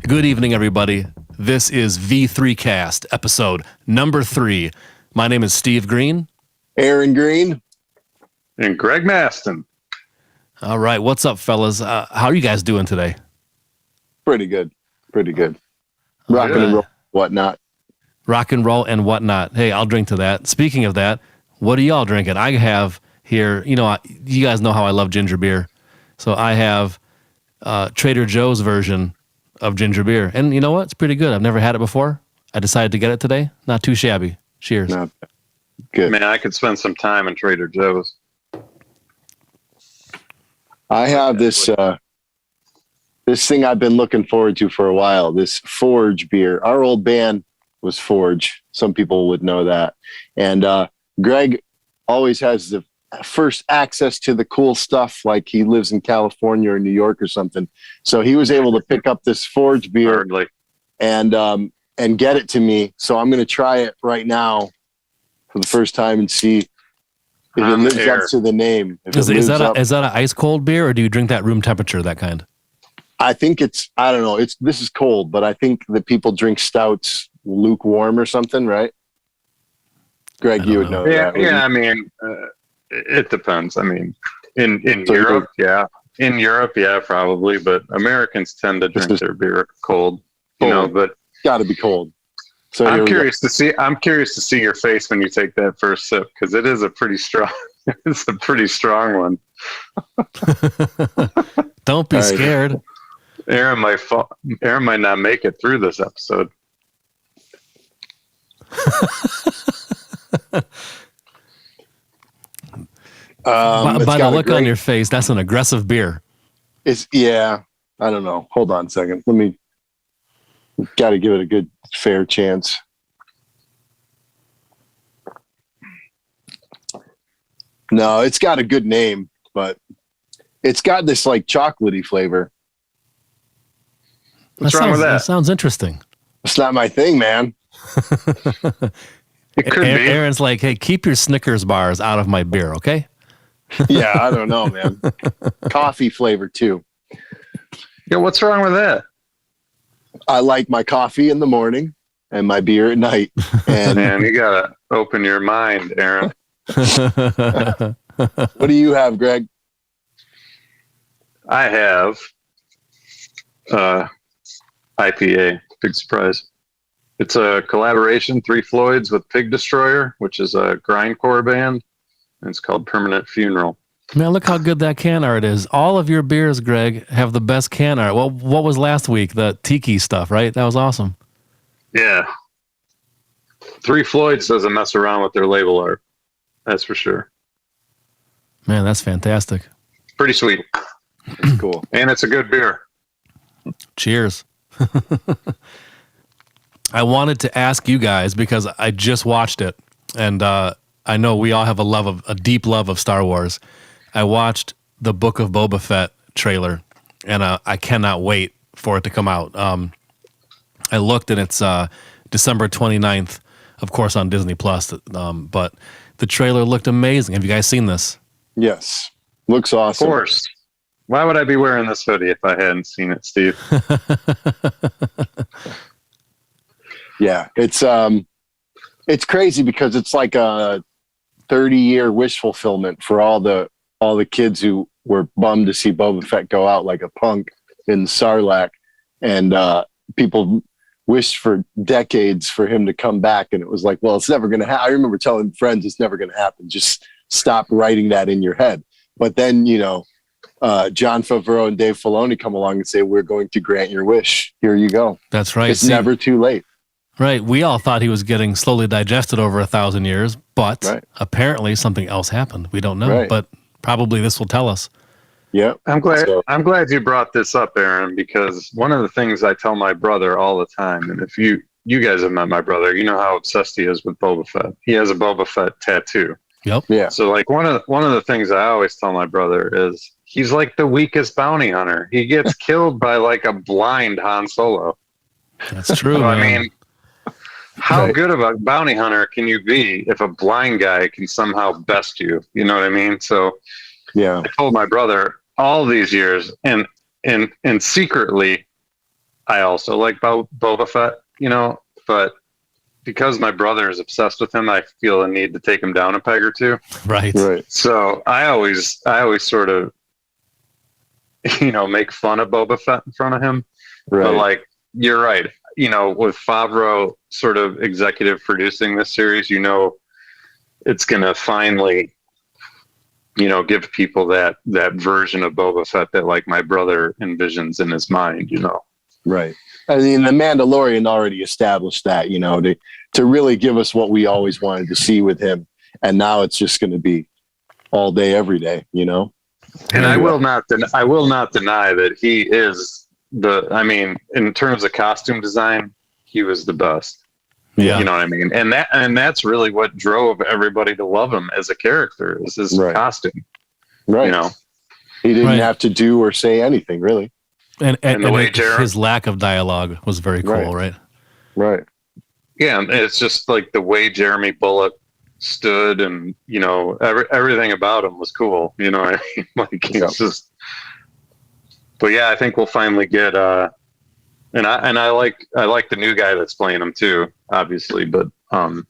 Good evening, everybody. This is V3Cast, episode number 3. My name is Steve Green. Aaron Green. And Greg Maston. All right, what's up, fellas? How are you guys doing today? Pretty good. Rock and roll, whatnot. Rock and roll and whatnot. Hey, I'll drink to that. Speaking of that, what are y'all drinking? I have here, you guys know how I love ginger beer. So I have Trader Joe's version of ginger beer. And you know what? It's pretty good. I've never had it before. I decided to get it today. Not too shabby. Cheers. Not good. Man, I could spend some time in Trader Joe's. I have this thing I've been looking forward to for a while, this Forge beer. Our old band was Forge. Some people would know that. And Greg always has the first access to the cool stuff, like he lives in California or New York or something. So he was able to pick up this Forge beer and get it to me. So I'm going to try it right now for the first time and see if it lives up to the name. Is that an ice cold beer, or do you drink that room temperature, that kind? I think I don't know. This is cold, but I think that people drink stouts lukewarm or something, right? Greg, you would know that. Yeah, I mean, it depends. I mean, in Europe, in Europe, probably, but Americans tend to drink their beer cold, but it's got to be cold. So I'm curious to see your face when you take that first sip, because it is a pretty strong. It's a pretty strong one. Don't be scared. Aaron might not make it through this episode. By the look on your face, that's an aggressive beer. I don't know. Hold on a second. Got to give it a good fair chance. No, it's got a good name, but it's got this like chocolatey flavor. What's wrong with that? That sounds interesting. It's not my thing, man. It could be. Aaron's like, hey, keep your Snickers bars out of my beer, okay? Yeah, I don't know, man. Coffee flavor too. Yeah, what's wrong with that? I like my coffee in the morning and my beer at night. And man, you gotta open your mind, Aaron. What do you have, Greg? I have IPA. Big surprise. It's a collaboration, Three Floyds with Pig Destroyer, which is a grindcore band. And it's called Permanent Funeral. Man, look how good that can art is. All of your beers, Greg, have the best can art. Well, what was last week? The tiki stuff, right? That was awesome. Yeah. Three Floyds doesn't mess around with their label art. That's for sure. Man, that's fantastic. Pretty sweet. It's cool. And it's a good beer. Cheers. I wanted to ask you guys, because I just watched it, and I know we all have a deep love of Star Wars. I watched the Book of Boba Fett trailer, and I cannot wait for it to come out. I looked, and it's December 29th, of course, on Disney Plus. But the trailer looked amazing. Have you guys seen this? Yes. Looks awesome. Of course. Why would I be wearing this hoodie if I hadn't seen it, Steve? Yeah, it's crazy because it's like a 30-year wish fulfillment for all the kids who were bummed to see Boba Fett go out like a punk in Sacrlacc, and people wished for decades for him to come back, and it was like, well, it's never going to happen. I remember telling friends it's never going to happen. Just stop writing that in your head. But then, Jon Favreau and Dave Filoni come along and say, we're going to grant your wish. Here you go. That's right. It's never too late. Right. We all thought he was getting slowly digested over 1,000 years, but apparently something else happened. We don't know, but probably this will tell us. Yeah. I'm glad you brought this up, Aaron, because one of the things I tell my brother all the time, and if you guys have met my brother, you know how obsessed he is with Boba Fett. He has a Boba Fett tattoo. Yep. Yeah. So like one of the things I always tell my brother is he's like the weakest bounty hunter. He gets killed by like a blind Han Solo. That's true. So, I mean, how good of a bounty hunter can you be if a blind guy can somehow best you? You know what I mean? So I told my brother all these years, and secretly I also like Boba Fett, but because my brother is obsessed with him, I feel a need to take him down a peg or two. Right. So I always sort of, make fun of Boba Fett in front of him. Right. But like, you're right. With Favreau sort of executive producing this series, it's going to finally, give people that version of Boba Fett that like my brother envisions in his mind, Right. I mean, the Mandalorian already established that, to really give us what we always wanted to see with him. And now it's just going to be all day, every day, And I will not deny that he is in terms of costume design, he was the best. Yeah. You know what I mean? And that's really what drove everybody to love him as a character, is his costume. Right. He didn't have to do or say anything, really. And his lack of dialogue was very cool, right? Right. Yeah, and it's just like the way Jeremy Bullock stood, and everything about him was cool. You know what I mean? Like he's just. But yeah, I think we'll finally get. And I like the new guy that's playing him too, obviously. But I'm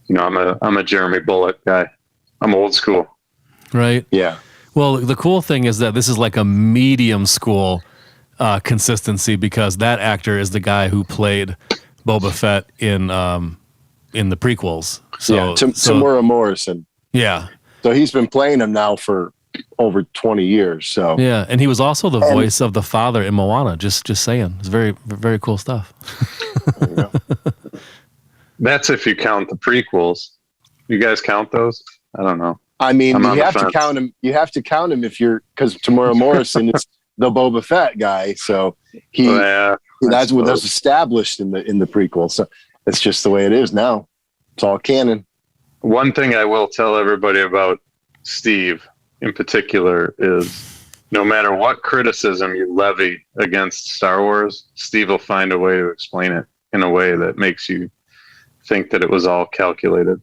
a Jeremy Bullock guy. I'm old school. Right. Yeah. Well, the cool thing is that this is like a medium school consistency, because that actor is the guy who played Boba Fett in the prequels. So Tamura Morrison. Yeah. So he's been playing him now for over 20 years. So yeah, and he was also the voice of the father in Moana. Just saying, it's very, very cool stuff. There you go. That's if you count the prequels. You guys count those? I don't know. I mean, you have to count him. You have to count him because Tamura Morrison is the Boba Fett guy. So that's what was established in the prequel. So it's just the way it is now. It's all canon. One thing I will tell everybody about Steve in particular is no matter what criticism you levy against Star Wars, Steve will find a way to explain it in a way that makes you think that it was all calculated.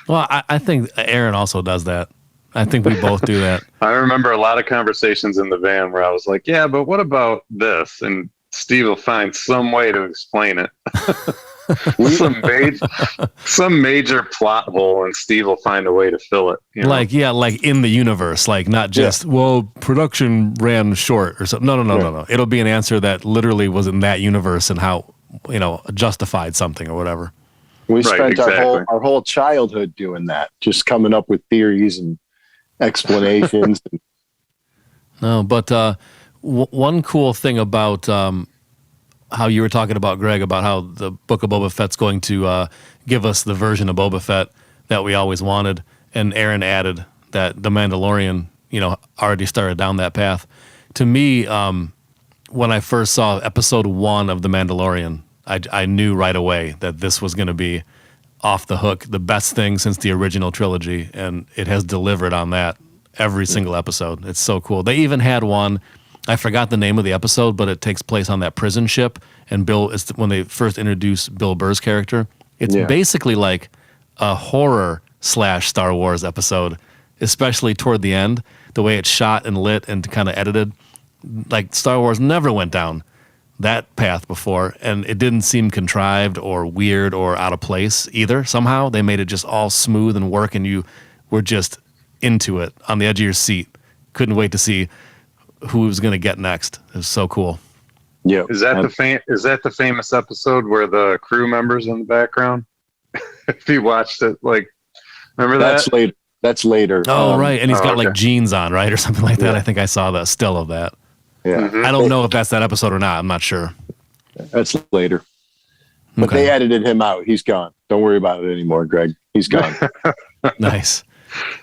Well, I think Aaron also does that. I think we both do that. I remember a lot of conversations in the van where I was like, yeah, but what about this? And Steve will find some way to explain it. some major plot hole, and Steve will find a way to fill it. Like in the universe, like not just, well, production ran short or something. No. It'll be an answer that literally was in that universe and how, justified something or whatever. We spent our whole childhood doing that, just coming up with theories and explanations. No, but one cool thing about how you were talking about, Greg, about how the Book of Boba Fett's going to give us the version of Boba Fett that we always wanted, and Aaron added that the Mandalorian, already started down that path. To me, when I first saw episode 1 of The Mandalorian, I knew right away that this was going to be off the hook, the best thing since the original trilogy, and it has delivered on that every single episode. It's so cool. They even had one, I forgot the name of the episode, but it takes place on that prison ship, and it's when they first introduced Bill Burr's character. It's basically like a horror / Star Wars episode, especially toward the end, the way it's shot and lit and kind of edited. Like Star Wars never went down that path before, and it didn't seem contrived or weird or out of place either. Somehow they made it just all smooth and work, and you were just into it, on the edge of your seat. Couldn't wait to see who was going to get next. It was so cool. Yeah. Is that the famous episode where the crew members in the background? If you watched it, remember that? That's later. Oh, right. And he's got like jeans on, right? Or something like that. Yeah. I think I saw the still of that. Yeah. Mm-hmm. I don't know if that's that episode or not. I'm not sure. That's later. But they edited him out. He's gone. Don't worry about it anymore, Greg. He's gone. Nice.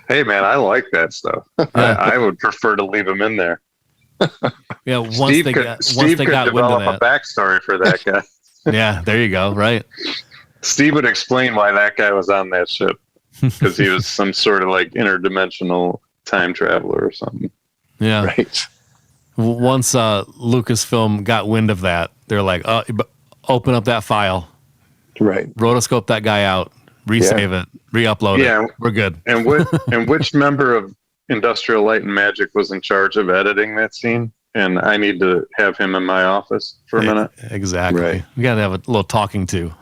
Hey, man, I like that stuff. I would prefer to leave him in there. Yeah, once Steve they could got wind of develop a backstory for that guy. Yeah, there you go. Right. Steve would explain why that guy was on that ship, because he was some sort of interdimensional time traveler or something. Yeah. Right. Once Lucasfilm got wind of that, they're like, open up that file. Right. Rotoscope that guy out, resave it, re-upload it. We're good. And which member of Industrial Light and Magic was in charge of editing that scene? and I need to have him in my office for a minute. Exactly. Right. We got to have a little talking to.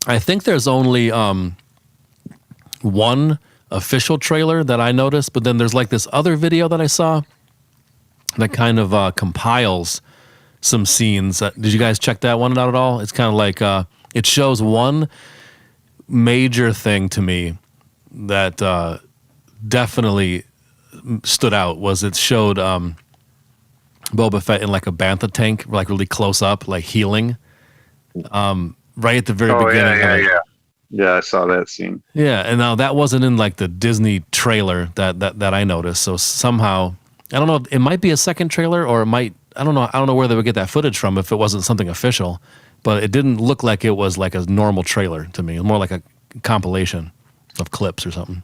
I think there's only one official trailer that I noticed, but then there's like this other video that I saw that kind of compiles some scenes. Did you guys check that one out at all? It's kind of like it shows one major thing to me that definitely stood out was it showed Boba Fett in like a bantha tank, like really close up, like healing. Right at the very beginning. Yeah, I saw that scene. Yeah, and now that wasn't in like the Disney trailer that I noticed. So somehow, I don't know, it might be a second trailer or it might, I don't know where they would get that footage from if it wasn't something official, but it didn't look like it was like a normal trailer to me. It was more like a compilation of clips or something.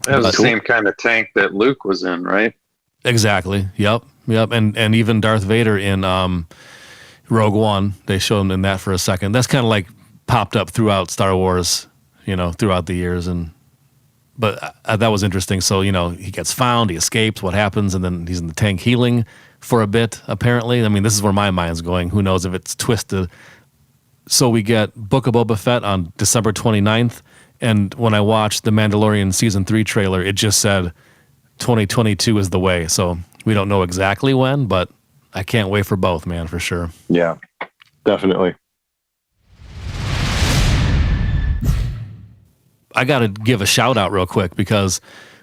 That was the same kind of tank that Luke was in, right? Exactly. Yep. And even Darth Vader in Rogue One, they showed him in that for a second. That's kind of like popped up throughout Star Wars, throughout the years. But that was interesting. So, he gets found, he escapes, what happens, and then he's in the tank healing for a bit, apparently. I mean, this is where my mind's going. Who knows if it's twisted. So we get Book of Boba Fett on December 29th. And when I watched the Mandalorian Season 3 trailer, it just said 2022 is the way. So we don't know exactly when, but I can't wait for both, man, for sure. Yeah, definitely. I got to give a shout out real quick because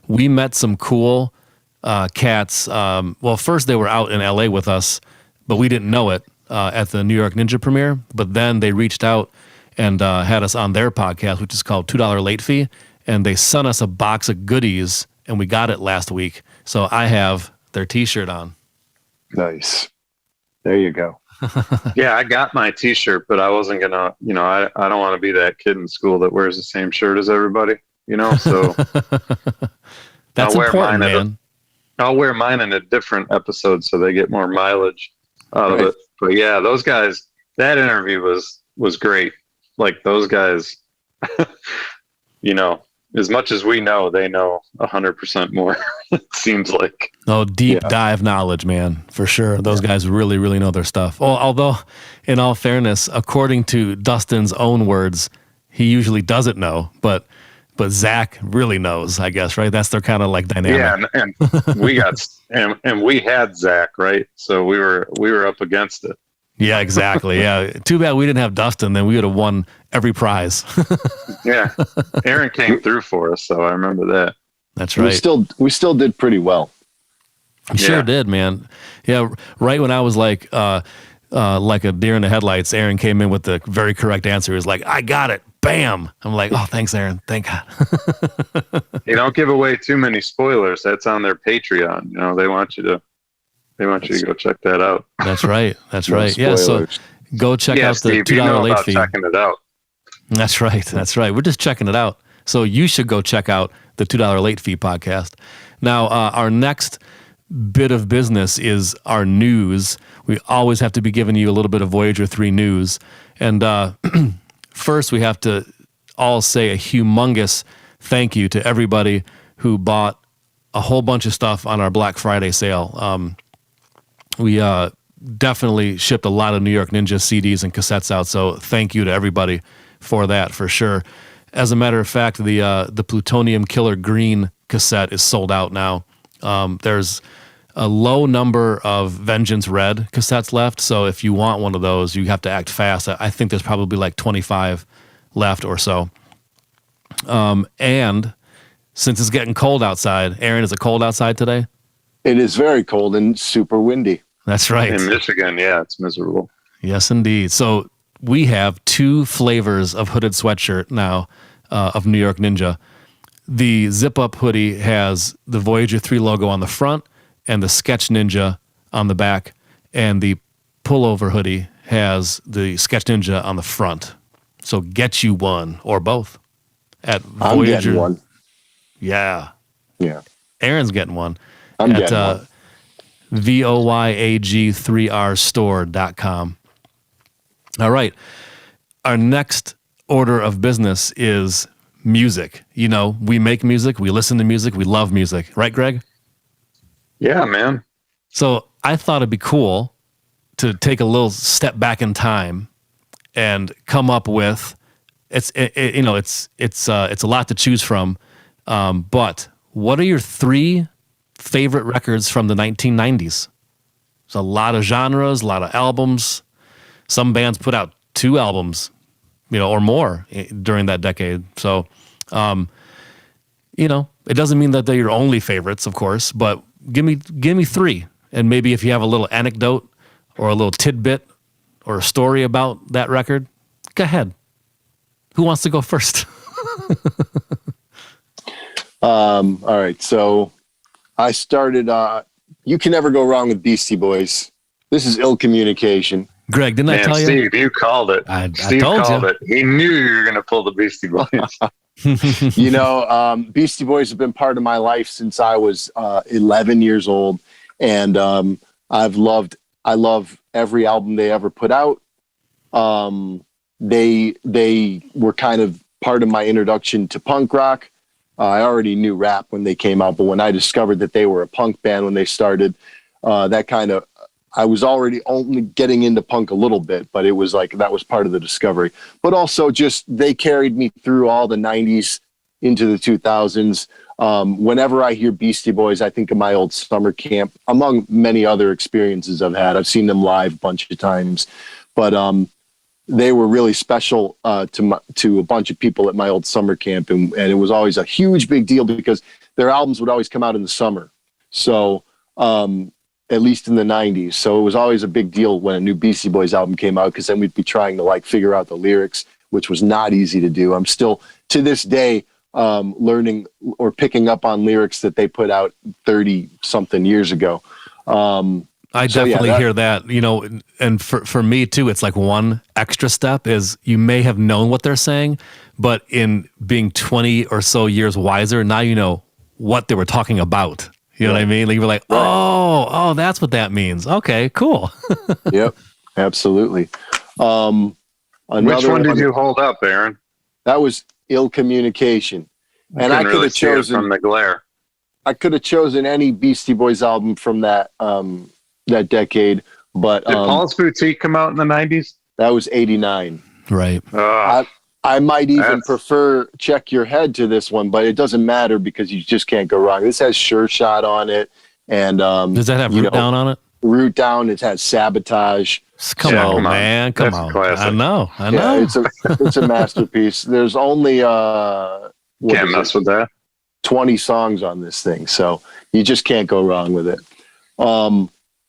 we met some cool cats. Well, first they were out in LA with us, but we didn't know it at the New York Ninja premiere. But then they reached out and had us on their podcast, which is called $2 Late Fee. And they sent us a box of goodies, and we got it last week. So I have their T-shirt on. Nice. There you go. Yeah, I got my T-shirt, but I wasn't gonna. I don't want to be that kid in school that wears the same shirt as everybody. So that's important, man. I'll wear mine in a different episode so they get more mileage out of it. But yeah, those guys. That interview was great. Like those guys, as much as we know, they know 100% more. It seems like. Oh, deep dive knowledge, man, for sure. Those guys really, really know their stuff. Oh, although, in all fairness, according to Dustin's own words, he usually doesn't know, but Zach really knows, I guess, right? That's their kind of like dynamic. Yeah, and we got and we had Zach, right? So we were up against it. Yeah, exactly. Yeah. Too bad we didn't have Dustin, then we would have won every prize. Yeah. Aaron came through for us, so I remember that. That's right. We still did pretty well. We sure did, man. Yeah, right when I was like a deer in the headlights, Aaron came in with the very correct answer. He was like, I got it. Bam. I'm like, oh, thanks, Aaron. Thank God. They don't give away too many spoilers. That's on their Patreon. They want you to go check that out. That's right. That's right. Yeah, so go check out the Steve, $2 late fee. Checking it out. That's right. That's right. We're just checking it out. So you should go check out the $2 late fee podcast. Now, our next bit of business is our news. We always have to be giving you a little bit of Voyager 3 news. And first, we have to all say a humongous thank you to everybody who bought a whole bunch of stuff on our Black Friday sale. We definitely shipped a lot of New York Ninja CDs and cassettes out, so thank you to everybody for that, for sure. As a matter of fact, the Plutonium Killer Green cassette is sold out now. There's a low number of Vengeance Red cassettes left, so if you want one of those, you have to act fast. I think there's probably like 25 left or so. And since it's getting cold outside, Aaron, is it cold outside today? It is very cold and super windy. That's right. In Michigan, yeah, it's miserable. Yes, indeed. So we have 2 flavors of hooded sweatshirt now of New York Ninja. The zip-up hoodie has the Voyager 3 logo on the front and the Sketch Ninja on the back, and the pullover hoodie has the Sketch Ninja on the front. So get you one or both at Voyager. I'm getting one. Yeah. Yeah. Aaron's getting one. I'm at getting one. voyag3rstore.com. All right. Our next order of business is music. We make music, we listen to music, we love music. Right, Greg? Yeah, man. So I thought it'd be cool to take a little step back in time and come up with it's a lot to choose from. But what are your 3 favorite records from the 1990s? There's a lot of genres, a lot of albums. Some bands put out 2 albums, or more during that decade. So, it doesn't mean that they're your only favorites, of course, but give me 3. And maybe if you have a little anecdote or a little tidbit or a story about that record, go ahead. Who wants to go first? All right. So I started, you can never go wrong with Beastie Boys. This is Ill Communication. Greg, didn't I tell you? Steve, you called it. Steve called it. He knew you were going to pull the Beastie Boys. Beastie Boys have been part of my life since I was 11 years old. And I love every album they ever put out. They were kind of part of my introduction to punk rock. I already knew rap when they came out, but when I discovered that they were a punk band when they started, I was already only getting into punk a little bit, but it was like that was part of the discovery. But also just they carried me through all the 90s into the 2000s. Whenever I hear Beastie Boys, I think of my old summer camp, among many other experiences I've had. I've seen them live a bunch of times, but they were really special to a bunch of people at my old summer camp, and it was always a huge big deal because their albums would always come out in the summer. So at least in the 90s. So it was always a big deal when a new Beastie Boys album came out, because then we'd be trying to figure out the lyrics, which was not easy to do. I'm still to this day learning or picking up on lyrics that they put out 30 something years ago. I definitely hear that, and for me too, it's like one extra step is you may have known what they're saying, but in being 20 or so years wiser, now you know what they were talking about. You know what I mean? Like you were like, oh, that's what that means. Okay, cool. Yep, absolutely. Which one did you hold up, Aaron? That was Ill Communication. And I could have chosen from the glare. I could have chosen any Beastie Boys album from that decade, but did Paul's Boutique come out in the 90s? That was 89. Right. I might even prefer Check Your Head to this one, but it doesn't matter because you just can't go wrong. This has Sure Shot on it, and does that have Root Down on it? Root Down. It has Sabotage. Come on, man. Come on. I know. Yeah, it's a masterpiece. There's only can't mess with that. 20 songs on this thing, so you just can't go wrong with it.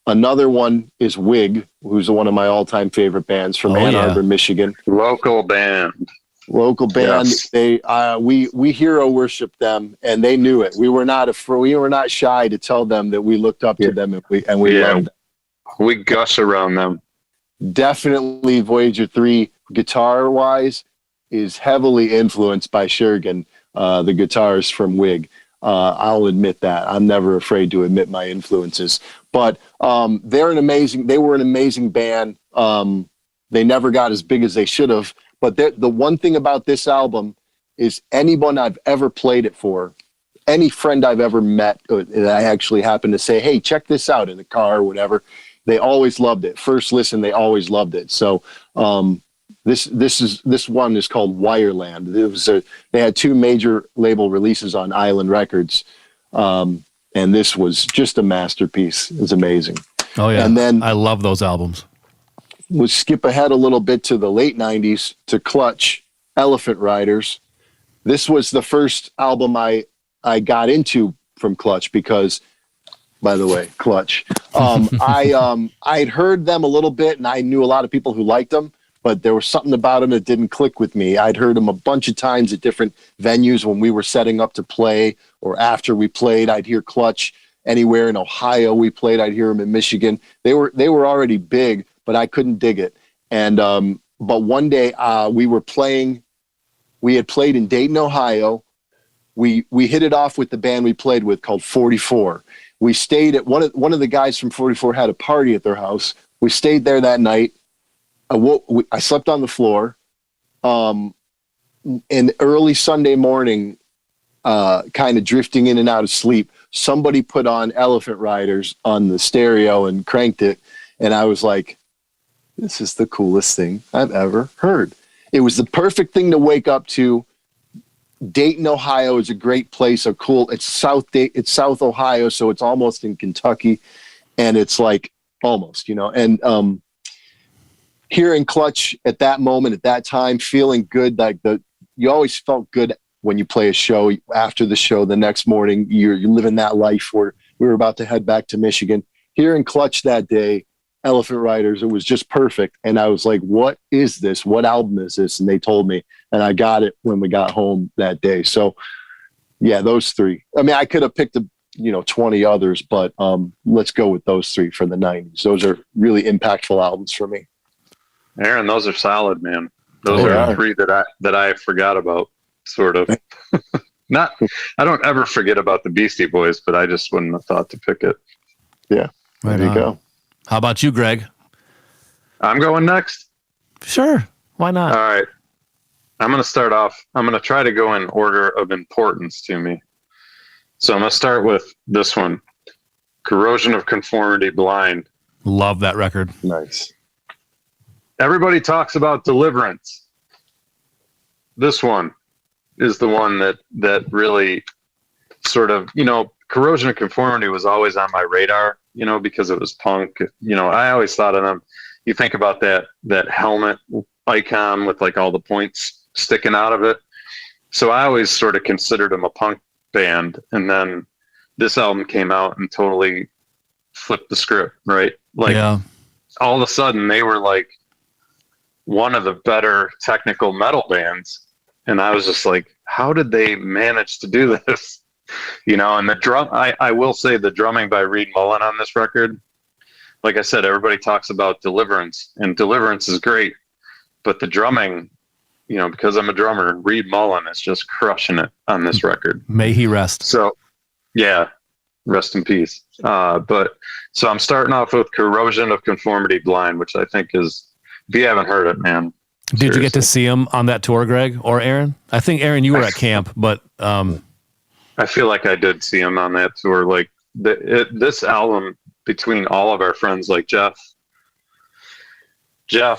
Another one is Wig, who's one of my all-time favorite bands from Ann Arbor, Michigan. Local band. Yes. They we hero worshiped them, and they knew it. We were not shy to tell them that we looked up to them, and we loved them. We gush around them. Definitely Voyager 3 guitar wise is heavily influenced by Shergan, the guitars from Wig. I'll admit that. I'm never afraid to admit my influences. But they were an amazing band. They never got as big as they should have. But the one thing about this album is anyone I've ever played it for, any friend I've ever met that I actually happened to say, hey, check this out in the car or whatever, they always loved it. First listen, they always loved it. So this one is called Wireland. They had 2 major label releases on Island Records, and this was just a masterpiece. It's amazing. Oh yeah, and then I love those albums. We'll skip ahead a little bit to the late 90s to Clutch, Elephant Riders. This was the first album I got into from Clutch because, by the way, Clutch. I'd heard them a little bit, and I knew a lot of people who liked them, but there was something about them that didn't click with me. I'd heard them a bunch of times at different venues when we were setting up to play, or after we played. I'd hear Clutch anywhere in Ohio we played. I'd hear them in Michigan. They were already big, but I couldn't dig it. And but one day we had played in Dayton, Ohio. We hit it off with the band we played with called 44. We stayed at one of the guys from 44 had a party at their house. We stayed there that night. I slept on the floor. And early Sunday morning, kind of drifting in and out of sleep, somebody put on Elephant Riders on the stereo and cranked it. And I was like, this is the coolest thing I've ever heard. It was the perfect thing to wake up to. Dayton, Ohio is a great place. It's South Ohio, so it's almost in Kentucky, and it's like almost, and hearing Clutch at that moment, at that time, feeling good, you always felt good when you play a show. After the show, the next morning, you're living that life where we were about to head back to Michigan. Hearing Clutch that day, Elephant Riders, it was just perfect. And I was like, what is this? What album is this? And they told me, and I got it when we got home that day. So yeah, those three. I mean, I could have picked 20 others, but let's go with those three for the 90s. Those are really impactful albums for me. Aaron, those are solid, man. Those are three that I forgot about, sort of. I don't ever forget about the Beastie Boys, but I just wouldn't have thought to pick it. Yeah, there you go. How about you, Greg? I'm going next. Sure. Why not? All right. I'm going to start off. I'm going to try to go in order of importance to me. So I'm going to start with this one. Corrosion of Conformity, Blind. Love that record. Nice. Everybody talks about Deliverance. This one is the one that really sort of, Corrosion of Conformity was always on my radar, because it was punk. I always thought of them. You think about that helmet icon with like all the points sticking out of it. So I always sort of considered them a punk band. And then this album came out and totally flipped the script, right? Like all of a sudden they were like one of the better technical metal bands. And I was just like, how did they manage to do this? And the drum, I will say the drumming by Reed Mullen on this record, like I said, everybody talks about Deliverance, and Deliverance is great, but the drumming, because I'm a drummer, Reed Mullen is just crushing it on this record. May he rest. So, yeah, rest in peace. So I'm starting off with Corrosion of Conformity, Blind, which I think is, if you haven't heard it, man. Did seriously. you get to see him on that tour, Greg or Aaron? I think, Aaron, you were at camp, but... I feel like I did see him on that tour. Like this album, between all of our friends like Jeff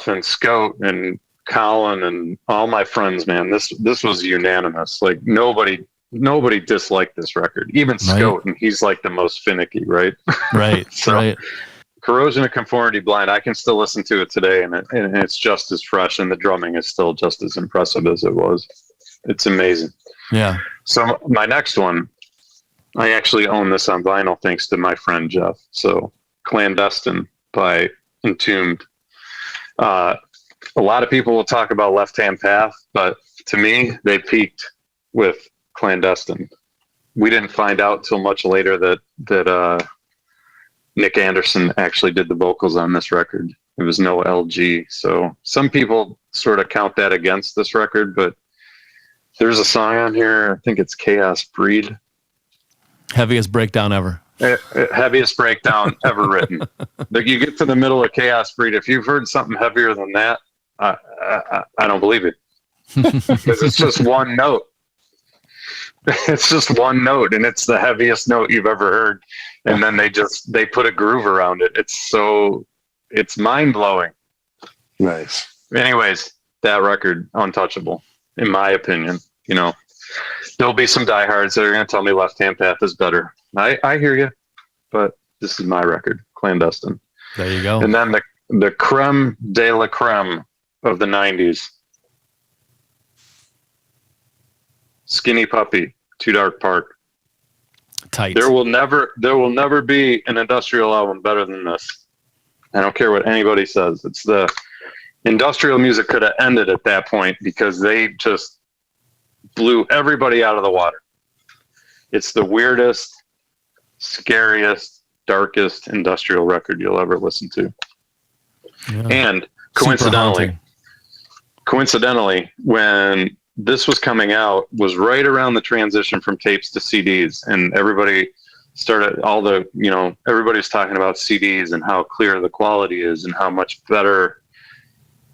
and Scout and Colin and all my friends, man, this was unanimous. Like nobody disliked this record, even Scout, and he's like the most finicky, right? Right. So, right. Corrosion of Conformity, Blind. I can still listen to it today, and it's just as fresh, and the drumming is still just as impressive as it was. It's amazing. Yeah. So my next one, I actually own this on vinyl thanks to my friend Jeff. So Clandestine by Entombed. A lot of people will talk about Left Hand Path, but to me, they peaked with Clandestine. We didn't find out till much later that Nick Anderson actually did the vocals on this record. It was no LG. So some people sort of count that against this record, but there's a song on here, I think it's Chaos Breed. Heaviest breakdown ever. Heaviest breakdown ever written. Like you get to the middle of Chaos Breed, if you've heard something heavier than that, I don't believe it. Because it's just one note. It's just one note, and it's the heaviest note you've ever heard. And then they put a groove around it. It's mind-blowing. Nice. Anyways, that record, untouchable. In my opinion, there'll be some diehards that are going to tell me Left Hand Path is better. I hear you, but this is my record, Clandestine. There you go. And then the creme de la creme of the 90s. Skinny Puppy, Too Dark Park. Tight. There will never be an industrial album better than this. I don't care what anybody says. It's the industrial music could have ended at that point because they just blew everybody out of the water. It's the weirdest, scariest, darkest industrial record you'll ever listen to. Yeah. And coincidentally, when this was coming out was right around the transition from tapes to CDs, and everybody started everybody's talking about CDs and how clear the quality is and how much better,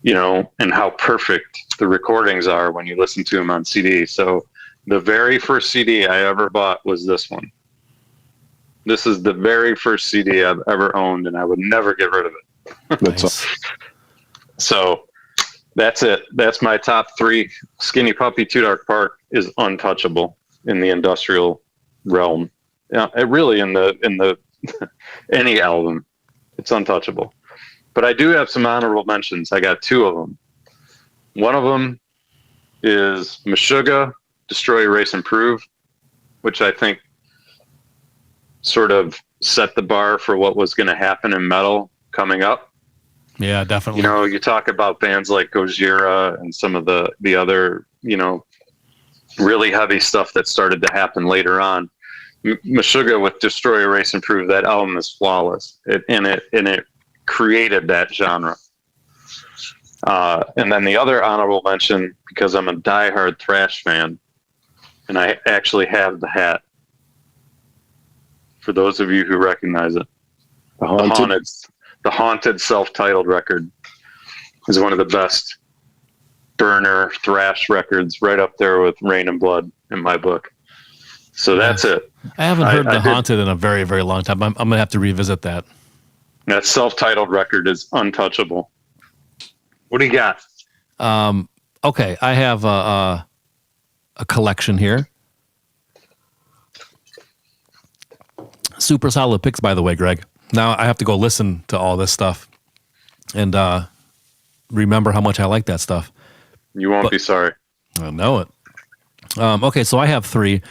and how perfect the recordings are when you listen to them on CD. So the very first CD I ever bought was this one. This is the very first CD I've ever owned, and I would never get rid of it. Nice. So that's it. That's my top 3. Skinny Puppy, Too Dark Park is untouchable in the industrial realm. Yeah, it really in the any album, it's untouchable. But I do have some honorable mentions. I got 2 of them. One of them is Meshuggah, Destroy, Erase, Improve, which I think sort of set the bar for what was going to happen in metal coming up. Yeah, definitely. You know, you talk about bands like Gojira and some of the other, you know, really heavy stuff that started to happen later on. Meshuggah with Destroy, Erase, Improve, that album is flawless. It created that genre. And then the other honorable mention, because I'm a diehard thrash fan, and I actually have the hat. For those of you who recognize it, the Haunted self-titled record is one of the best burner thrash records, right up there with Rain and Blood in my book. So that's it. I haven't heard the Haunted in a very, very long time. I'm going to have to revisit that. That self-titled record is untouchable. What do you got? Okay, I have a collection here. Super solid picks, by the way, Greg. Now I have to go listen to all this stuff and remember how much I like that stuff. You won't be sorry. I know it. Okay, so I have 3.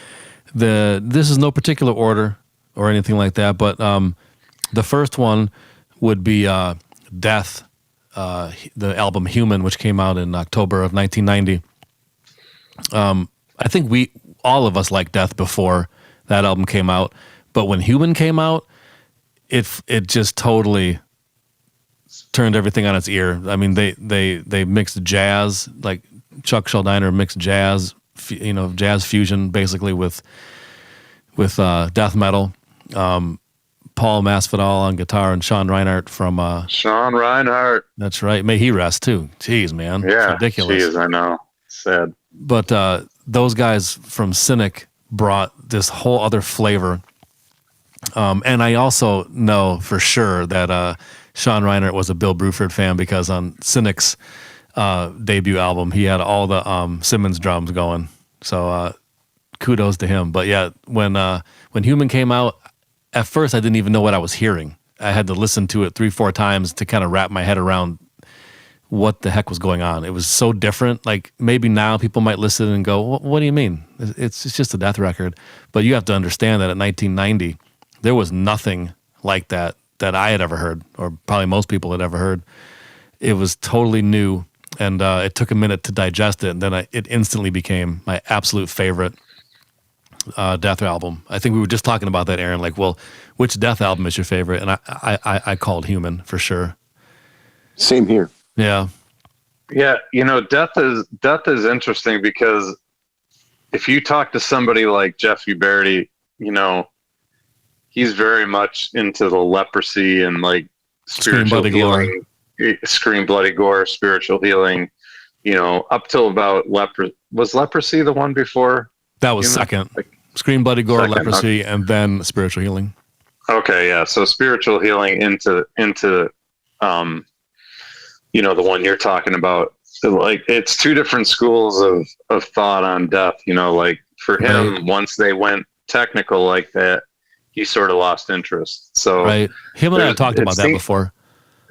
This is no particular order or anything like that, but the first one would be Death, the album Human, which came out in October of 1990. I think all of us liked Death before that album came out. But when Human came out, it just totally turned everything on its ear. I mean, they mixed jazz, like Chuck Schuldiner mixed jazz, jazz fusion basically with death metal. Paul Masvidal on guitar and Sean Reinhart from Sean Reinhart. That's right. May he rest too. Jeez, man. Yeah, it's ridiculous. Jeez, I know. Sad. But those guys from Cynic brought this whole other flavor. And I also know for sure that Sean Reinhart was a Bill Bruford fan, because on Cynic's debut album, he had all the Simmons drums going. So kudos to him. But yeah, when Human came out, at first I didn't even know what I was hearing. I had to listen to it 3-4 times to kind of wrap my head around what the heck was going on. It was so different. Like, maybe now people might listen and go, what do you mean? It's just a death record. But you have to understand that in 1990, there was nothing like that I had ever heard, or probably most people had ever heard. It was totally new, and it took a minute to digest it, and then it instantly became my absolute favorite Death album. I think we were just talking about that, Aaron. Like, well, which Death album is your favorite? And I called Human for sure. Same here. Yeah. Yeah, Death is interesting, because if you talk to somebody like Jeff Uberti, he's very much into the leprosy and like spiritual healing, Scream Bloody Gore, spiritual healing, up till about was leprosy the one before? That was second. Scream Bloody Gore, leprosy, and then spiritual healing. Okay, yeah. So spiritual healing into the one you're talking about. Like, it's 2 different schools of thought on death. Like for him, right, once they went technical like that, he sort of lost interest. So right, him and I talked about that before.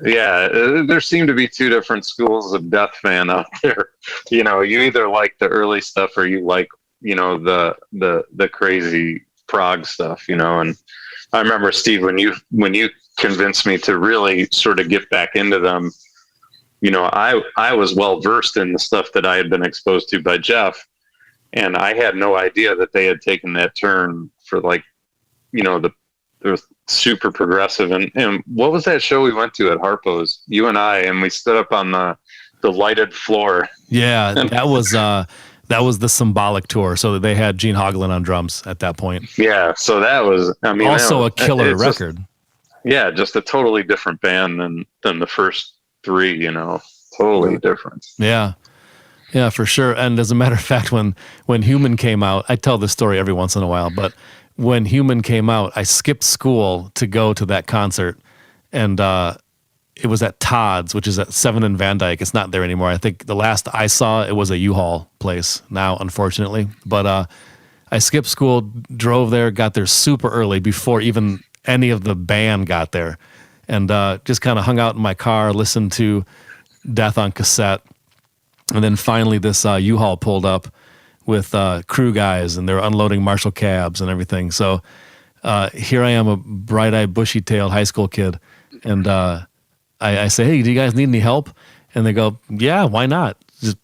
Yeah, there seem to be 2 different schools of death fan out there. You either like the early stuff, or you like the crazy prog stuff. And I remember, Steve, when you convinced me to really sort of get back into them, I was well versed in the stuff that I had been exposed to by Jeff, and I had no idea that they had taken that turn for the super progressive. And what was that show we went to at Harpo's, you and I, and we stood up on the lighted floor? Yeah, that was the Symbolic tour. So they had Gene Hoglan on drums at that point. Yeah, so that was, also a killer record. Just a totally different band than the first 3. Totally different. Yeah, for sure. And as a matter of fact, when Human came out, I tell this story every once in a while, but when Human came out, I skipped school to go to that concert, and it was at Todd's, which is at 7 and Van Dyke. It's not there anymore. I think the last I saw it was a U-Haul place now, unfortunately. But I skipped school, drove there, got there super early before even any of the band got there, and just kind of hung out in my car, listened to Death on cassette, and then finally this U-Haul pulled up with crew guys, and they were unloading Marshall cabs and everything. So here I am, a bright-eyed, bushy-tailed high school kid, and I say, hey, do you guys need any help? And they go, yeah, why not? Just,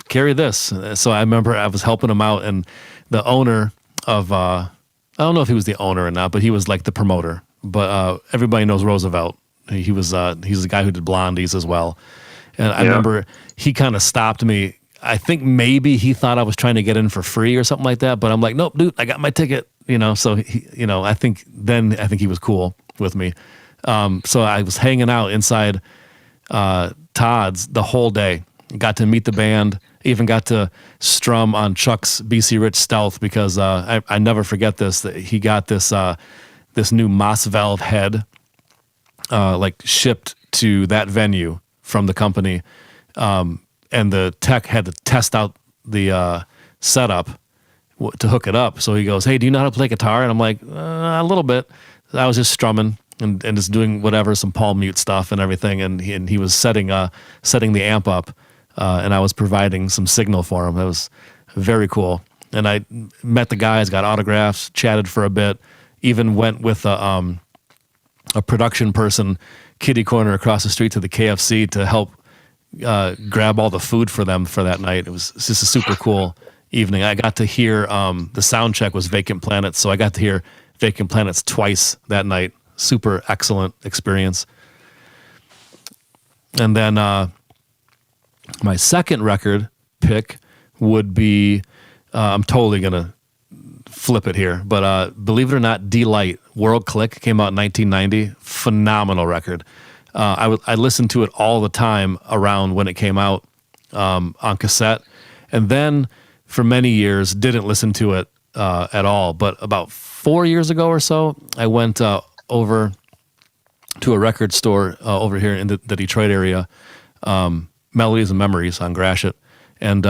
carry this. So I remember I was helping them out, and the owner of, I don't know if he was the owner or not, but he was like the promoter. But everybody knows Roosevelt. He's the guy who did Blondies as well. And I remember he kind of stopped me. I think maybe he thought I was trying to get in for free or something like that. But I'm like, nope, dude, I got my ticket. So he, I think he was cool with me. So I was hanging out inside Todd's the whole day. Got to meet the band. Even got to strum on Chuck's BC Rich Stealth because I never forget this. That he got this new Moss valve head shipped to that venue from the company, and the tech had to test out the setup to hook it up. So he goes, "Hey, do you know how to play guitar?" And I'm like, "A little bit." I was just strumming and just doing whatever, some palm mute stuff and everything. And he was setting the amp up, and I was providing some signal for him. That was very cool. And I met the guys, got autographs, chatted for a bit, even went with a production person, kitty corner across the street to the KFC to help grab all the food for them for that night. It was just a super cool evening. I got to hear the sound check was Vacant Planets, so I got to hear Vacant Planets twice that night. Super excellent experience. And then my second record pick would be, I'm totally going to flip it here, but believe it or not, Delight, World Click, came out in 1990. Phenomenal record. I listened to it all the time around when it came out on cassette, and then for many years didn't listen to it at all. But about 4 years ago or so, I went over to a record store over here in the Detroit area, Melodies and Memories on Gratiot, and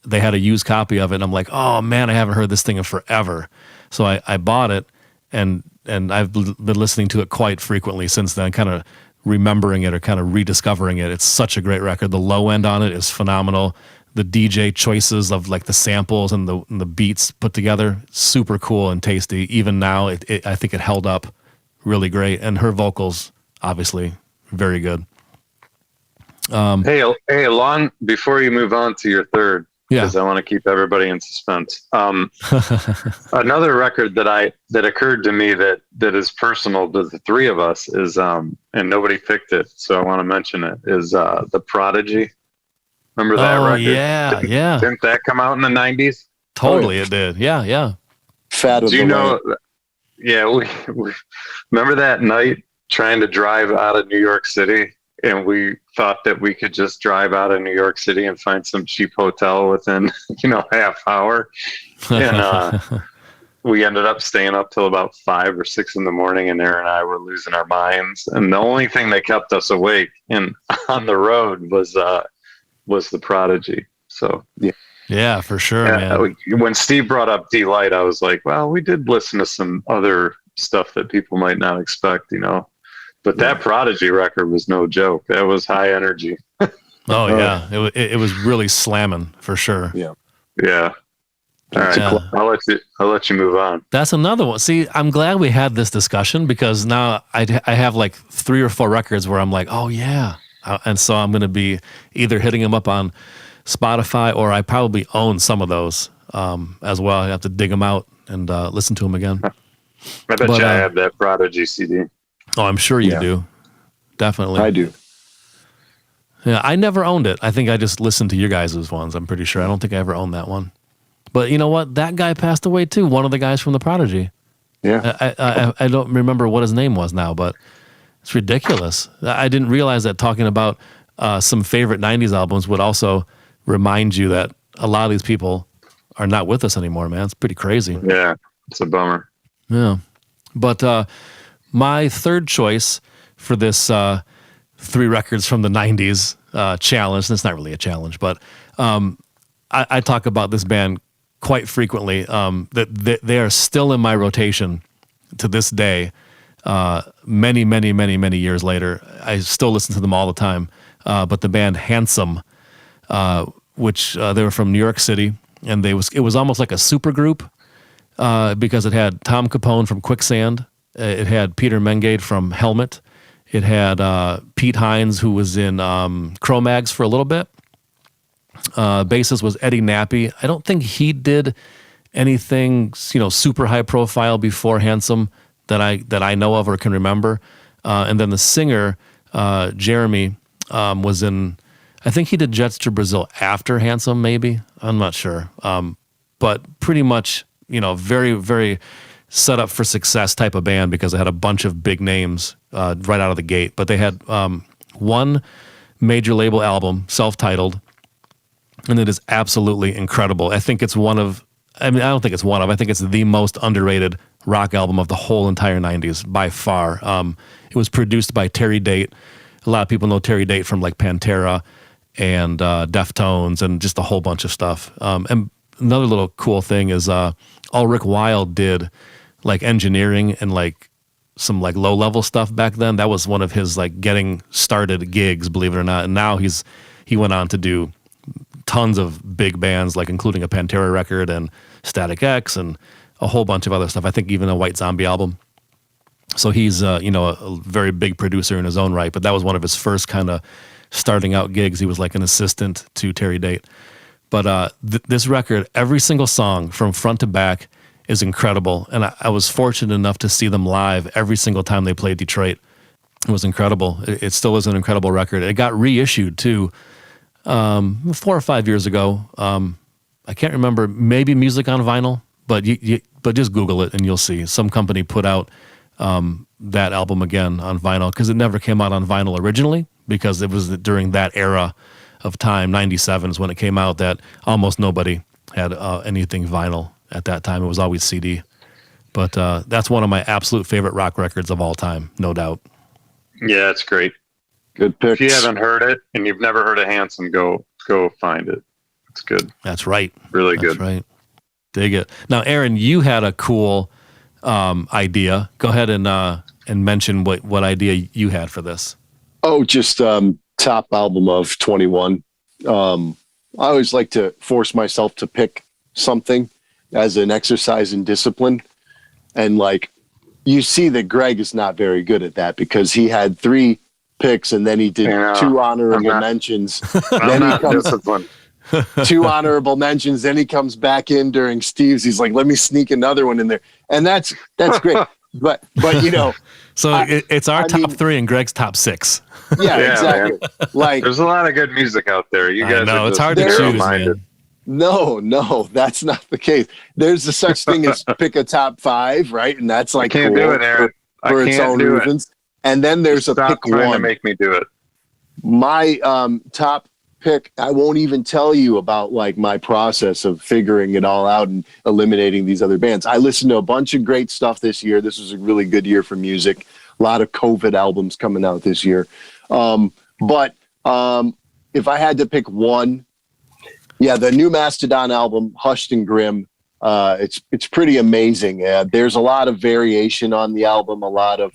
they had a used copy of it, and I'm like, oh man, I haven't heard this thing in forever. So I bought it, and I've been listening to it quite frequently since then, kind of remembering it or kind of rediscovering it. It's such a great record. The low end on it is phenomenal. The DJ choices of like the samples and the beats put together, super cool and tasty. Even now, I think it held up really great. And her vocals, obviously, very good. Hey, Alon, before you move on to your third, because I want to keep everybody in suspense. Another record that occurred to me that is personal to the three of us is, and nobody picked it, so I want to mention it, is the Prodigy. Remember that record? Yeah. Didn't that come out in the 90s? Totally, it did. Yeah. Fat of Do you know? Yeah, we remember that night trying to drive out of New York City, and we thought that we could just drive out of New York City and find some cheap hotel within, half hour. And we ended up staying up till about 5 or 6 in the morning, and Aaron and I were losing our minds. And the only thing that kept us awake and on the road was the Prodigy. So yeah, for sure, man. When Steve brought up Delight, I was like, well, we did listen to some other stuff that people might not expect, But that Prodigy record was no joke. That was high energy. Oh yeah, it was really slamming for sure. Yeah. All right, I'll let you move on. That's another one. See, I'm glad we had this discussion because now I have like 3 or 4 records where I'm like, oh yeah, and so I'm going to be either hitting them up on Spotify or I probably own some of those as well. I have to dig them out and listen to them again. I bet you I have that Prodigy CD. Oh, I'm sure you do. Definitely. I do. Yeah, I never owned it. I think I just listened to your guys' ones. I'm pretty sure. I don't think I ever owned that one. But you know what? That guy passed away too. One of the guys from the Prodigy. Yeah. I don't remember what his name was now, but it's ridiculous. I didn't realize that talking about some favorite 90s albums would also remind you that a lot of these people are not with us anymore, man. It's pretty crazy. Yeah. It's a bummer. Yeah. But my third choice for this 3 records from the 90s challenge, and it's not really a challenge, but I talk about this band quite frequently. That they are still in my rotation to this day. Many, many, many, many years later, I still listen to them all the time. But the band Handsome, which they were from New York City, and it was almost like a super group because it had Tom Capone from Quicksand, it had Peter Mengade from Helmet, it had Pete Hines, who was in Cro-Mags for a little bit. Bassist was Eddie Nappy. I don't think he did anything, super high profile before Handsome that I know of or can remember. And then the singer, Jeremy, was in, I think he did Jets to Brazil after Handsome, maybe. I'm not sure. But pretty much, very, very set up for success type of band because they had a bunch of big names right out of the gate. But they had one major label album, self-titled, and it is absolutely incredible. I think it's I think it's the most underrated rock album of the whole entire 90s by far. It was produced by Terry Date. A lot of people know Terry Date from like Pantera and Deftones and just a whole bunch of stuff. And another little cool thing is Ulrich Wilde did like engineering and like some like low level stuff back then. That was one of his like getting started gigs, believe it or not. And now he went on to do tons of big bands, like including a Pantera record and Static X and a whole bunch of other stuff. I think even a White Zombie album. So he's a very big producer in his own right, but that was one of his first kind of starting out gigs. He was like an assistant to Terry Date. But this record, every single song from front to back is incredible. And I was fortunate enough to see them live every single time they played Detroit. It was incredible. It still is an incredible record. It got reissued too 4 or 5 years ago. I can't remember, maybe Music on Vinyl, but but just Google it and you'll see. Some company put out that album again on vinyl because it never came out on vinyl originally because it was during that era of time, 97 is when it came out, that almost nobody had anything vinyl at that time. It was always CD. But that's one of my absolute favorite rock records of all time, no doubt. Yeah, it's great. Good pick. If you haven't heard it and you've never heard of Handsome, go find it. It's good. That's right. Really That's good. Right. Dig it. Now, Aaron, you had a cool idea. Go ahead and mention what idea you had for this. Oh, just top album of 21. I always like to force myself to pick something as an exercise in discipline. And like, you see that Greg is not very good at that because he had 3 picks and then he did 2 honorable mentions. Then he comes disciplined. 2 honorable mentions. Then he comes back in during Steve's. He's like, let me sneak another one in there. And that's great. But so it's our top 3 and Greg's top 6. Yeah, exactly. Man. Like, there's a lot of good music out there. You guys know it's hard to choose, man. No, that's not the case. There's a such thing as pick a top 5, right? And that's like I can't do it, Aaron. for its own reasons. And then there's Stop a pick trying 1. to make me do it. My top pick, I won't even tell you about like my process of figuring it all out and eliminating these other bands. I listened to a bunch of great stuff this year. This was a really good year for music. A lot of COVID albums coming out this year. But if I had to pick one, the new Mastodon album, Hushed and Grim, it's pretty amazing. There's a lot of variation on the album, a lot of,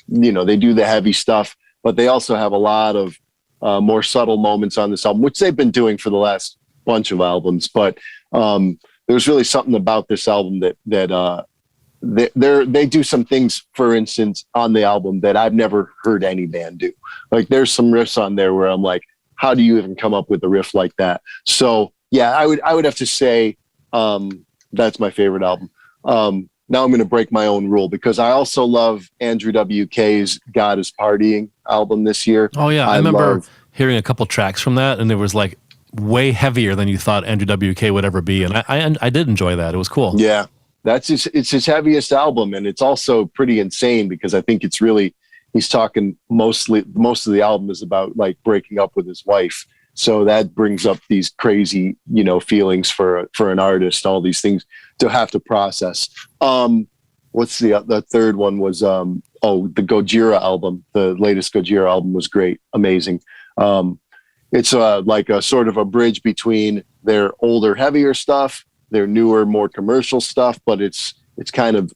they do the heavy stuff, but they also have a lot of more subtle moments on this album, which they've been doing for the last bunch of albums. But there's really something about this album that they do some things, for instance, on the album that I've never heard any band do. Like there's some riffs on there where I'm like, how do you even come up with a riff like that? So yeah, I would have to say that's my favorite album. Now I'm going to break my own rule because I also love Andrew WK's God is Partying album this year. Oh yeah, I remember hearing a couple tracks from that, and it was like way heavier than you thought Andrew WK would ever be, and I did enjoy that. It was cool. Yeah, it's his heaviest album, and it's also pretty insane because I think it's really, he's talking most of the album is about like breaking up with his wife, So that brings up these crazy, feelings for an artist, all these things to have to process. What's the third one was, the Gojira album. The latest Gojira album was great. Amazing. It's like a sort of a bridge between their older, heavier stuff, their newer, more commercial stuff, but it's kind of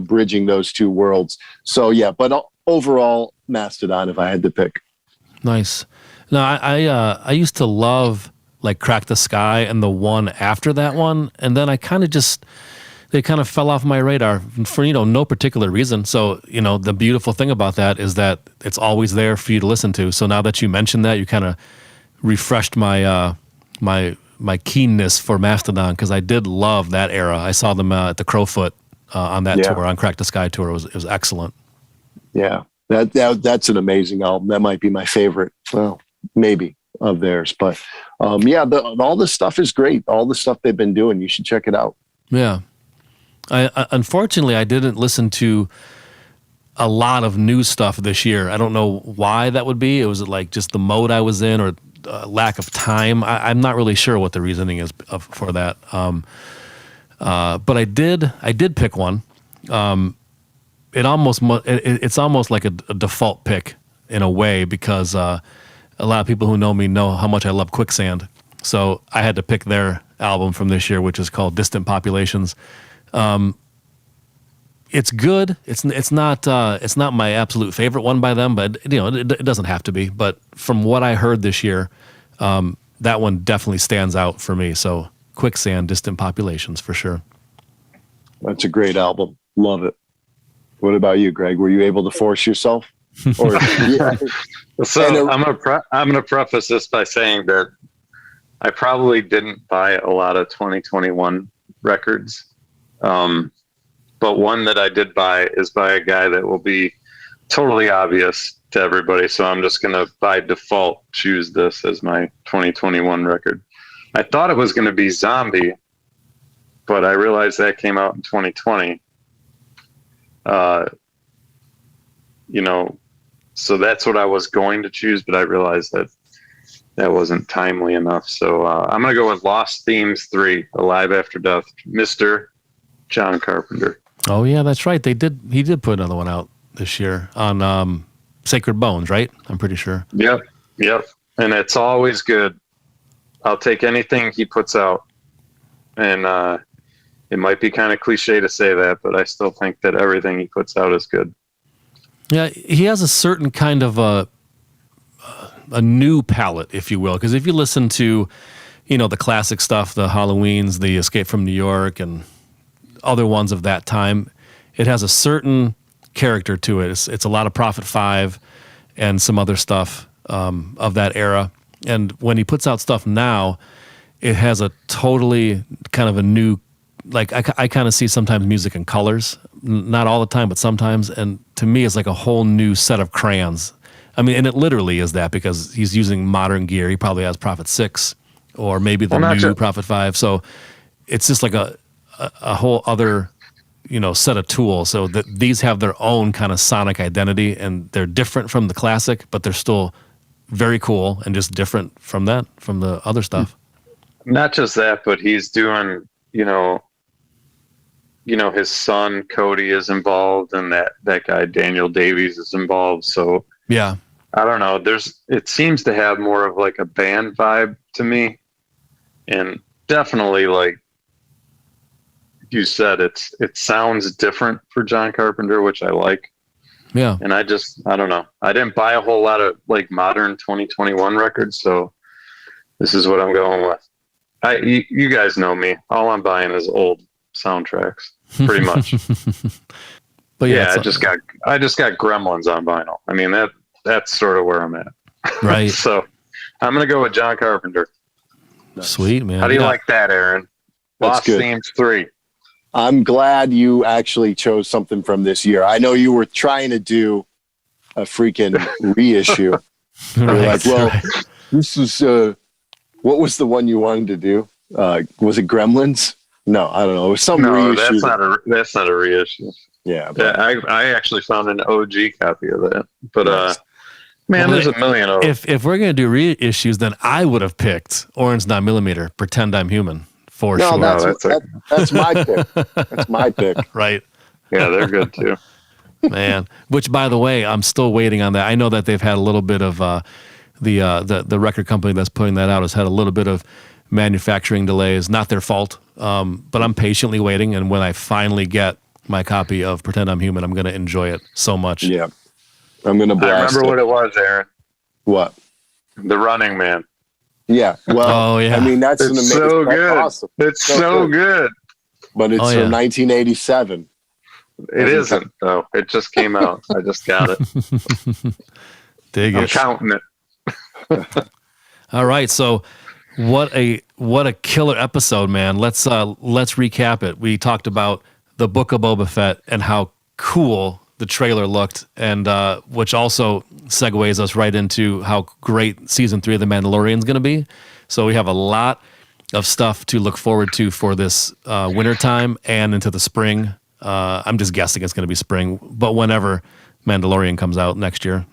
bridging those two worlds. So yeah, but overall Mastodon, if I had to pick. Nice. No, I used to love like Crack the Sky and the one after that one, and then I kind of they kind of fell off my radar for no particular reason. So the beautiful thing about that is that it's always there for you to listen to. So now that you mentioned that, you kind of refreshed my my keenness for Mastodon, because I did love that era. I saw them at the Crowfoot on that tour, on Crack the Sky tour. It was excellent. Yeah, that's an amazing album. That might be my favorite. Well, maybe of theirs, but all the stuff is great. All the stuff they've been doing, you should check it out. Yeah, unfortunately I didn't listen to a lot of new stuff this year. I don't know why that would be. It was like just the mode I was in, or lack of time. I'm not really sure what the reasoning is for that. But I did pick one. It's almost like a default pick in a way, because a lot of people who know me know how much I love Quicksand. So I had to pick their album from this year, which is called Distant Populations. It's good. It's not my absolute favorite one by them, but it doesn't have to be. But from what I heard this year, that one definitely stands out for me. So Quicksand, Distant Populations, for sure. That's a great album. Love it. What about you, Greg? Were you able to force yourself? Or, yeah. So I'm gonna preface this by saying that I probably didn't buy a lot of 2021 records. But one that I did buy is by a guy that will be totally obvious to everybody. So I'm just going to, by default, choose this as my 2021 record. I thought it was going to be Zombie, but I realized that came out in 2020. So that's what I was going to choose, but I realized that wasn't timely enough. So I'm going to go with Lost Themes 3, Alive After Death, Mr. John Carpenter. Oh yeah, that's right. He did put another one out this year on Sacred Bones, right? I'm pretty sure. Yep. And it's always good. I'll take anything he puts out. And it might be kind of cliche to say that, but I still think that everything he puts out is good. Yeah, he has a certain kind of a new palette, if you will, because if you listen to, the classic stuff, the Halloweens, the Escape from New York, and other ones of that time, it has a certain character to it. It's a lot of Prophet 5 and some other stuff of that era. And when he puts out stuff now, it has a totally kind of a new, like I kind of see sometimes music in colors, not all the time, but sometimes. And to me, it's like a whole new set of crayons. I mean, and it literally is that, because he's using modern gear. He probably has Prophet 6 or maybe the new Prophet 5. So it's just like a whole other, set of tools. So that these have their own kind of sonic identity, and they're different from the classic, but they're still very cool and just different from the other stuff. Not just that, but he's doing, his son Cody is involved, and that guy Daniel Davies is involved. So yeah, I don't know. It seems to have more of like a band vibe to me, and definitely, like you said, it sounds different for John Carpenter, which I like. Yeah. And I don't know. I didn't buy a whole lot of like modern 2021 records, so this is what I'm going with. You guys know me. All I'm buying is old soundtracks, pretty much. But yeah, I just got Gremlins on vinyl. I mean, that's sort of where I'm at. Right. So I'm gonna go with John Carpenter. Sweet, man. How do you like that, Aaron? Lost Themes 3. I'm glad you actually chose something from this year. I know you were trying to do a freaking reissue. You're like, well, this is what was the one you wanted to do? Was it Gremlins? No, I don't know. It was some reissue. That's not a reissue. Yeah, I actually found an OG copy of that. But Man, there's a million of them. If we're gonna do reissues, then I would have picked Orange 9mm. Pretend I'm Human for sure. That's my pick. That's my pick. Right. Yeah, they're good too. Man, which by the way, I'm still waiting on that. I know that they've had a little bit of the record company that's putting that out has had a little bit of manufacturing delays. Not their fault, but I'm patiently waiting. And when I finally get my copy of Pretend I'm Human, I'm going to enjoy it so much. Yeah, I'm going to blast. I remember what it was, Aaron. What? The Running Man. Yeah. Well, I mean that's it's so good. Awesome. It's so good. But it's from 1987. It isn't though. It just came out. I just got it. Dig I'm it. counting it. All right, so what a killer episode, man. Let's recap it. We talked about the Book of Boba Fett and how cool the trailer looked, and which also segues us right into how great season 3 of The Mandalorian is going to be. So we have a lot of stuff to look forward to for this winter time and into the spring. I'm just guessing it's going to be spring, but whenever Mandalorian comes out next year.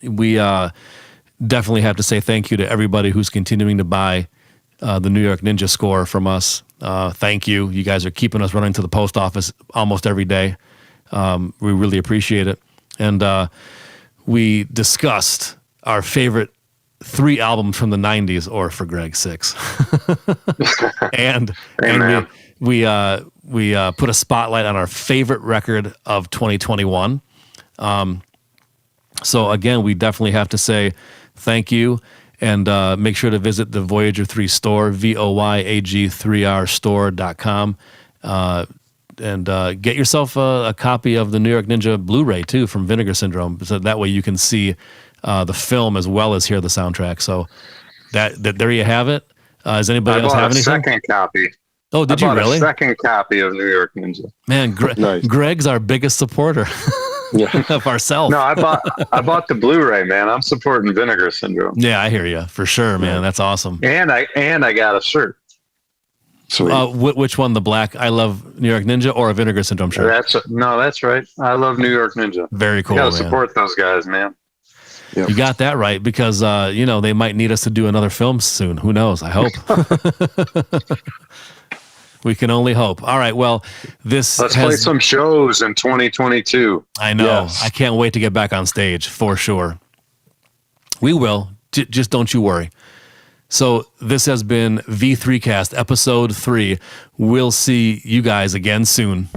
We definitely have to say thank you to everybody who's continuing to buy the New York Ninja score from us. Thank you. You guys are keeping us running to the post office almost every day. We really appreciate it. And we discussed our favorite 3 albums from the 90s, or for Greg, 6. and we put a spotlight on our favorite record of 2021. So again, we definitely have to say thank you, and make sure to visit the Voyager 3 store, voyag3rstore.com, and get yourself a copy of the New York Ninja Blu-ray too from Vinegar Syndrome, so that way you can see the film as well as hear the soundtrack. So that there you have it. Does anybody else have anything? Second copy. Oh, did you really? A second copy of New York Ninja. Man, nice. Greg's our biggest supporter of ourselves. No, I bought the Blu-ray, man. I'm supporting Vinegar Syndrome. Yeah, I hear you for sure, man. That's awesome. And I got a shirt. Sweet. Which one? The black I Love New York Ninja or a Vinegar Syndrome shirt? That's right. I love New York Ninja. Very cool. You gotta support those guys, man. Yep. You got that right, because they might need us to do another film soon. Who knows? I hope. We can only hope. All right. Well, let's play some shows in 2022. I know. Yes. I can't wait to get back on stage for sure. We will. Just don't you worry. So this has been V3Cast episode 3. We'll see you guys again soon.